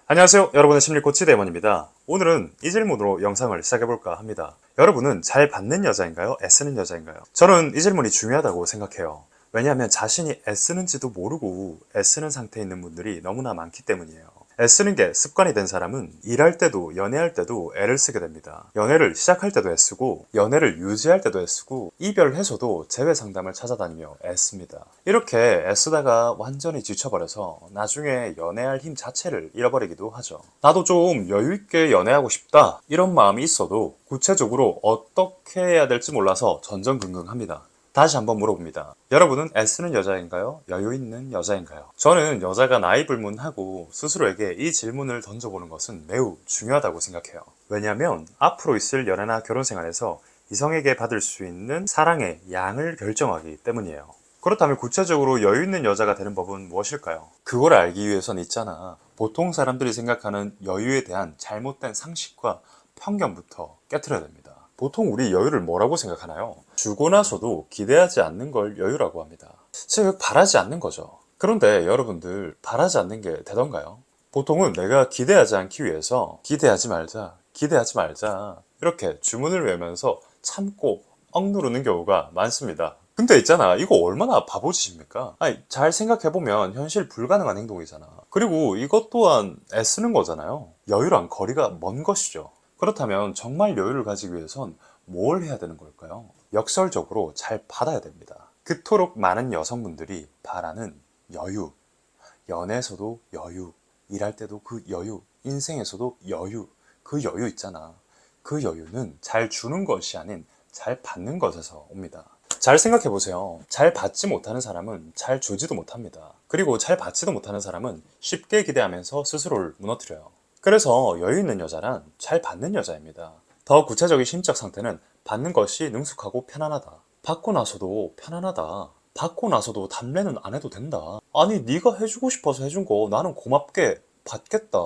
안녕하세요. 여러분의 심리코치 대원입니다. 오늘은 이 질문으로 영상을 시작해볼까 합니다. 여러분은 잘 받는 여자인가요? 애쓰는 여자인가요? 저는 이 질문이 중요하다고 생각해요. 왜냐하면 자신이 애쓰는지도 모르고 애쓰는 상태에 있는 분들이 너무나 많기 때문이에요. 애쓰는 게 습관이 된 사람은 일할 때도 연애할 때도 애를 쓰게 됩니다. 연애를 시작할 때도 애쓰고 연애를 유지할 때도 애쓰고 이별해서도 재회 상담을 찾아다니며 애씁니다. 이렇게 애쓰다가 완전히 지쳐버려서 나중에 연애할 힘 자체를 잃어버리기도 하죠. 나도 좀 여유있게 연애하고 싶다 이런 마음이 있어도 구체적으로 어떻게 해야 될지 몰라서 전전긍긍합니다. 다시 한번 물어봅니다. 여러분은 애쓰는 여자인가요? 여유 있는 여자인가요? 저는 여자가 나이 불문하고 스스로에게 이 질문을 던져보는 것은 매우 중요하다고 생각해요. 왜냐하면 앞으로 있을 연애나 결혼 생활에서 이성에게 받을 수 있는 사랑의 양을 결정하기 때문이에요. 그렇다면 구체적으로 여유 있는 여자가 되는 법은 무엇일까요? 그걸 알기 위해선 있잖아. 보통 사람들이 생각하는 여유에 대한 잘못된 상식과 편견부터 깨트려야 됩니다. 보통 우리 여유를 뭐라고 생각하나요? 주고 나서도 기대하지 않는 걸 여유라고 합니다. 즉 바라지 않는 거죠. 그런데 여러분들 바라지 않는 게 되던가요? 보통은 내가 기대하지 않기 위해서 기대하지 말자 이렇게 주문을 외우면서 참고 억누르는 경우가 많습니다. 근데 있잖아, 이거 얼마나 바보짓입니까? 아니, 잘 생각해보면 현실 불가능한 행동이잖아. 그리고 이것 또한 애쓰는 거잖아요. 여유랑 거리가 먼 것이죠. 그렇다면 정말 여유를 가지기 위해선 뭘 해야 되는 걸까요? 역설적으로 잘 받아야 됩니다. 그토록 많은 여성분들이 바라는 여유, 연애에서도 여유, 일할 때도 그 여유, 인생에서도 여유, 그 여유 있잖아. 그 여유는 잘 주는 것이 아닌 잘 받는 것에서 옵니다. 잘 생각해 보세요. 잘 받지 못하는 사람은 잘 주지도 못합니다. 그리고 잘 받지도 못하는 사람은 쉽게 기대하면서 스스로를 무너뜨려요. 그래서 여유 있는 여자란 잘 받는 여자입니다. 더 구체적인 심적 상태는 받는 것이 능숙하고 편안하다. 받고 나서도 편안하다. 받고 나서도 담례는 안 해도 된다. 아니, 네가 해주고 싶어서 해준 거 나는 고맙게 받겠다.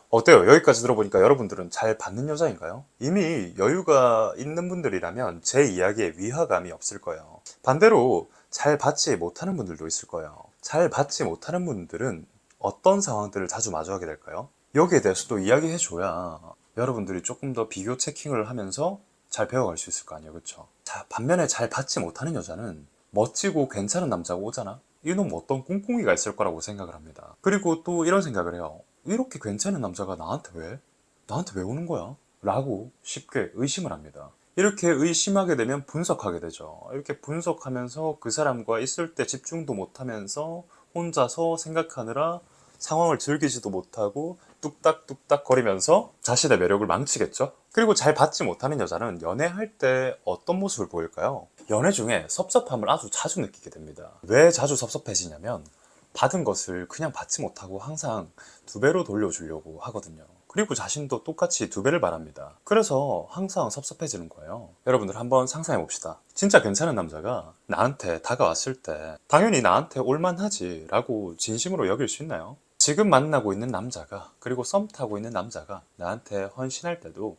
어때요? 여기까지 들어보니까 여러분들은 잘 받는 여자인가요? 이미 여유가 있는 분들이라면 제 이야기에 위화감이 없을 거예요. 반대로 잘 받지 못하는 분들도 있을 거예요. 잘 받지 못하는 분들은 어떤 상황들을 자주 마주하게 될까요? 여기에 대해서도 이야기해줘야 여러분들이 조금 더 비교 체킹을 하면서 잘 배워갈 수 있을 거 아니에요, 그쵸? 자, 반면에 잘 받지 못하는 여자는 멋지고 괜찮은 남자가 오잖아? 이놈 어떤 꿍꿍이가 있을 거라고 생각을 합니다. 그리고 또 이런 생각을 해요. 이렇게 괜찮은 남자가 나한테 왜? 나한테 왜 오는 거야? 라고 쉽게 의심을 합니다. 이렇게 의심하게 되면 분석하게 되죠. 이렇게 분석하면서 그 사람과 있을 때 집중도 못하면서 혼자서 생각하느라 상황을 즐기지도 못하고 뚝딱뚝딱 거리면서 자신의 매력을 망치겠죠? 그리고 잘 받지 못하는 여자는 연애할 때 어떤 모습을 보일까요? 연애 중에 섭섭함을 아주 자주 느끼게 됩니다. 왜 자주 섭섭해지냐면 받은 것을 그냥 받지 못하고 항상 두 배로 돌려주려고 하거든요. 그리고 자신도 똑같이 두 배를 바랍니다. 그래서 항상 섭섭해지는 거예요. 여러분들 한번 상상해 봅시다. 진짜 괜찮은 남자가 나한테 다가왔을 때 당연히 나한테 올만하지 라고 진심으로 여길 수 있나요? 지금 만나고 있는 남자가, 그리고 썸 타고 있는 남자가 나한테 헌신할 때도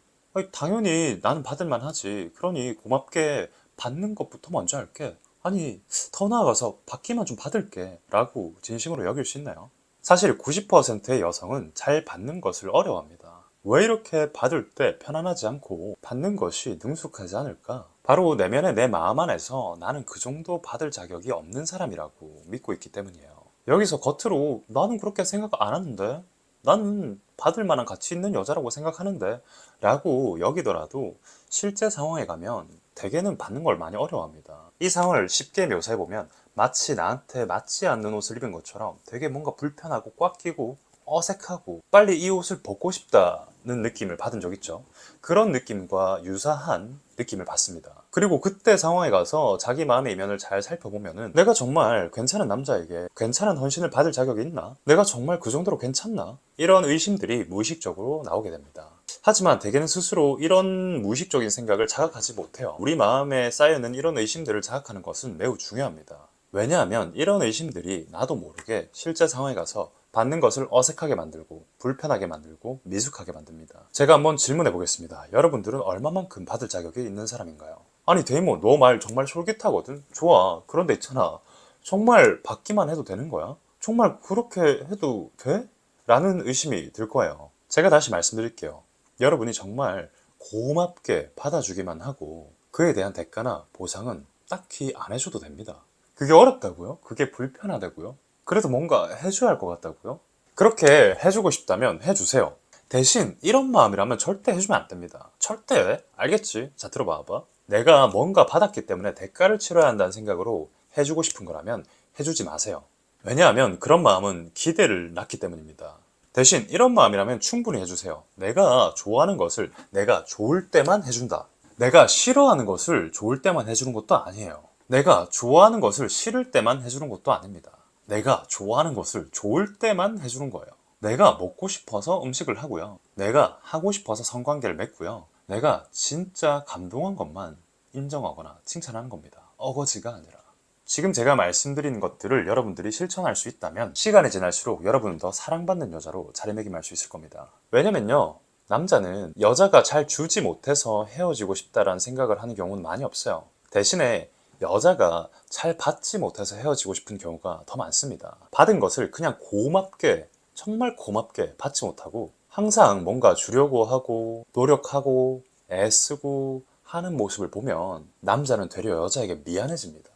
당연히 나는 받을만 하지, 그러니 고맙게 받는 것부터 먼저 할게, 아니 더 나아가서 받기만 좀 받을게 라고 진심으로 여길 수 있나요? 사실 90%의 여성은 잘 받는 것을 어려워합니다. 왜 이렇게 받을 때 편안하지 않고 받는 것이 능숙하지 않을까? 바로 내면의 내 마음 안에서 나는 그 정도 받을 자격이 없는 사람이라고 믿고 있기 때문이에요. 여기서 겉으로 나는 그렇게 생각 안 하는데, 나는 받을 만한 가치 있는 여자라고 생각하는데 라고 여기더라도 실제 상황에 가면 대개는 받는 걸 많이 어려워합니다. 이 상황을 쉽게 묘사해보면 마치 나한테 맞지 않는 옷을 입은 것처럼 되게 뭔가 불편하고 꽉 끼고 어색하고 빨리 이 옷을 벗고 싶다는 느낌을 받은 적 있죠. 그런 느낌과 유사한 느낌을 받습니다. 그리고 그때 상황에 가서 자기 마음의 이면을 잘 살펴보면은 내가 정말 괜찮은 남자에게 괜찮은 헌신을 받을 자격이 있나? 내가 정말 그 정도로 괜찮나? 이런 의심들이 무의식적으로 나오게 됩니다. 하지만 대개는 스스로 이런 무의식적인 생각을 자각하지 못해요. 우리 마음에 쌓여있는 이런 의심들을 자각하는 것은 매우 중요합니다. 왜냐하면 이런 의심들이 나도 모르게 실제 상황에 가서 받는 것을 어색하게 만들고 불편하게 만들고 미숙하게 만듭니다. 제가 한번 질문해 보겠습니다. 여러분들은 얼마만큼 받을 자격이 있는 사람인가요? 아니 데이모, 너 말 정말 솔깃하거든? 좋아. 그런데 있잖아, 정말 받기만 해도 되는 거야? 정말 그렇게 해도 돼? 라는 의심이 들 거예요. 제가 다시 말씀드릴게요. 여러분이 정말 고맙게 받아주기만 하고 그에 대한 대가나 보상은 딱히 안 해줘도 됩니다. 그게 어렵다고요? 그게 불편하다고요? 그래도 뭔가 해줘야 할 것 같다고요? 그렇게 해주고 싶다면 해주세요. 대신 이런 마음이라면 절대 해주면 안 됩니다. 절대. 알겠지? 자, 들어봐봐. 내가 뭔가 받았기 때문에 대가를 치러야 한다는 생각으로 해주고 싶은 거라면 해주지 마세요. 왜냐하면 그런 마음은 기대를 낳기 때문입니다. 대신 이런 마음이라면 충분히 해주세요. 내가 좋아하는 것을 내가 좋을 때만 해준다. 내가 싫어하는 것을 좋을 때만 해주는 것도 아니에요. 내가 좋아하는 것을 싫을 때만 해주는 것도 아닙니다. 내가 좋아하는 것을 좋을 때만 해주는 거예요. 내가 먹고 싶어서 음식을 하고요. 내가 하고 싶어서 성관계를 맺고요. 내가 진짜 감동한 것만 인정하거나 칭찬하는 겁니다. 어거지가 아니라. 지금 제가 말씀드린 것들을 여러분들이 실천할 수 있다면 시간이 지날수록 여러분은 더 사랑받는 여자로 자리매김할 수 있을 겁니다. 왜냐면요, 남자는 여자가 잘 주지 못해서 헤어지고 싶다라는 생각을 하는 경우는 많이 없어요. 대신에 여자가 잘 받지 못해서 헤어지고 싶은 경우가 더 많습니다. 받은 것을 그냥 고맙게, 정말 고맙게 받지 못하고 항상 뭔가 주려고 하고 노력하고 애쓰고 하는 모습을 보면 남자는 되려 여자에게 미안해집니다.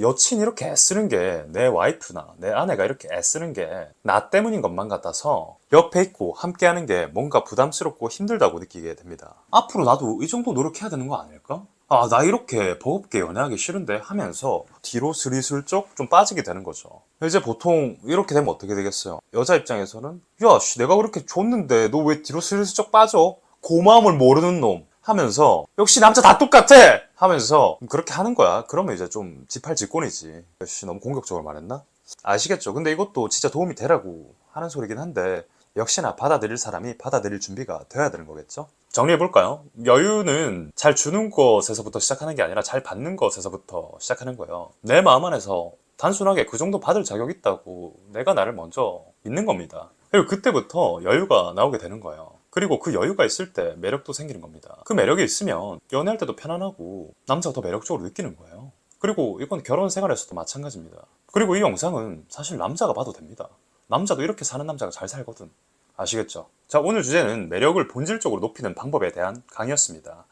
여친이 이렇게 애쓰는 게, 내 와이프나 내 아내가 이렇게 애쓰는 게 나 때문인 것만 같아서 옆에 있고 함께 하는 게 뭔가 부담스럽고 힘들다고 느끼게 됩니다. 앞으로 나도 이 정도 노력해야 되는 거 아닐까? 나 이렇게 버겁게 연애하기 싫은데 하면서 뒤로 스리슬쩍 좀 빠지게 되는 거죠. 이제 보통 이렇게 되면 어떻게 되겠어요? 여자 입장에서는 야, 내가 그렇게 줬는데 너 왜 뒤로 스리슬쩍 빠져? 고마움을 모르는 놈 하면서 역시 남자 다 똑같아! 하면서 그렇게 하는 거야. 그러면 이제 좀 지팔직곤이지. 역시 너무 공격적으로 말했나? 아시겠죠? 근데 이것도 진짜 도움이 되라고 하는 소리긴 한데 역시나 받아들일 사람이 받아들일 준비가 돼야 되는 거겠죠? 정리해볼까요? 여유는 잘 주는 것에서부터 시작하는 게 아니라 잘 받는 것에서부터 시작하는 거예요. 내 마음 안에서 단순하게 그 정도 받을 자격 있다고 내가 나를 먼저 믿는 겁니다. 그리고 그때부터 여유가 나오게 되는 거예요. 그리고 그 여유가 있을 때 매력도 생기는 겁니다. 그 매력이 있으면 연애할 때도 편안하고 남자가 더 매력적으로 느끼는 거예요. 그리고 이건 결혼 생활에서도 마찬가지입니다. 그리고 이 영상은 사실 남자가 봐도 됩니다. 남자도 이렇게 사는 남자가 잘 살거든. 아시겠죠? 자, 오늘 주제는 매력을 본질적으로 높이는 방법에 대한 강의였습니다.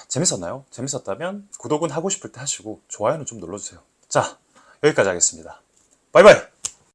재밌었나요? 재밌었다면 구독은 하고 싶을 때 하시고 좋아요는 좀 눌러주세요. 자, 여기까지 하겠습니다. 바이바이!